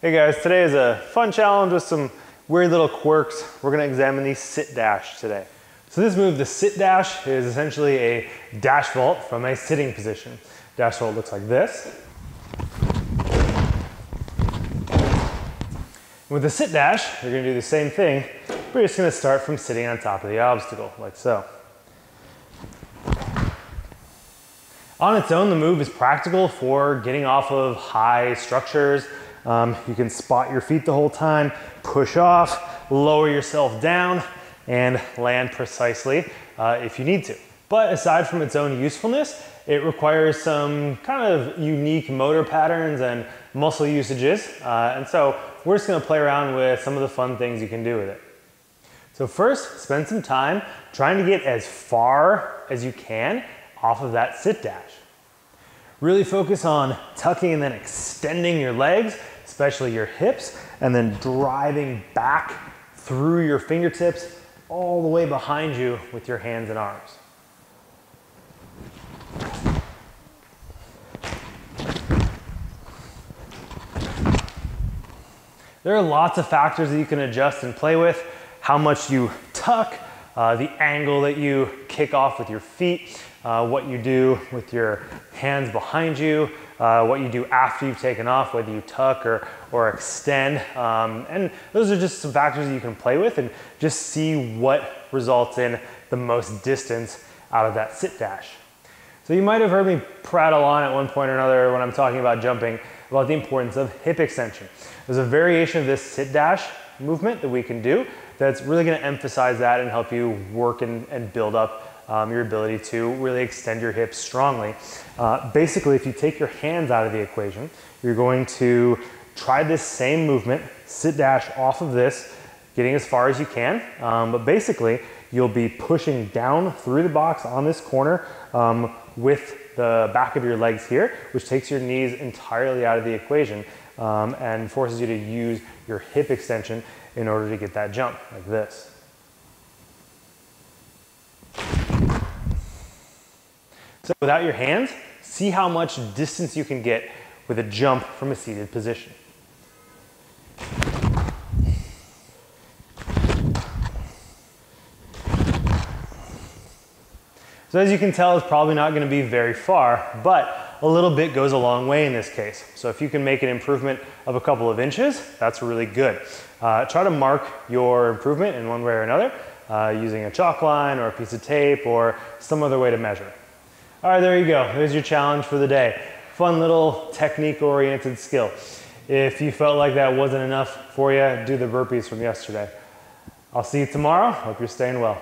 Hey guys, today is a fun challenge with some weird little quirks. We're gonna examine the sit dash today. So this move, the sit dash, is essentially a dash vault from a sitting position. Dash vault looks like this. With the sit dash, you're gonna do the same thing. We're just gonna start from sitting on top of the obstacle, like so. On its own, the move is practical for getting off of high structures. You can spot your feet the whole time, push off, lower yourself down, and land precisely if you need to. But aside from its own usefulness, it requires some kind of unique motor patterns and muscle usages. And so we're just gonna play around with some of the fun things you can do with it. So first, spend some time trying to get as far as you can off of that sit dash. Really focus on tucking and then extending your legs, especially your hips, and then driving back through your fingertips all the way behind you with your hands and arms. There are lots of factors that you can adjust and play with. How much you tuck, the angle that you kick off with your feet, what you do with your hands behind you, what you do after you've taken off, whether you tuck or extend. And those are just some factors that you can play with and just see what results in the most distance out of that sit dash. So you might have heard me prattle on at one point or another when I'm talking about jumping about the importance of hip extension. There's a variation of this sit dash movement that we can do that's really going to emphasize that and help you work and build up your ability to really extend your hips strongly. Basically, if you take your hands out of the equation, you're going to try this same movement, sit dash off of this, getting as far as you can. But basically, you'll be pushing down through the box on this corner with the back of your legs here, which takes your knees entirely out of the equation and forces you to use your hip extension in order to get that jump like this. So without your hands, see how much distance you can get with a jump from a seated position. So as you can tell, it's probably not going to be very far, but a little bit goes a long way in this case. So if you can make an improvement of a couple of inches, that's really good. Try to mark your improvement in one way or another using a chalk line or a piece of tape or some other way to measure. All right, there you go. There's your challenge for the day. Fun little technique-oriented skill. If you felt like that wasn't enough for you, do the burpees from yesterday. I'll see you tomorrow. Hope you're staying well.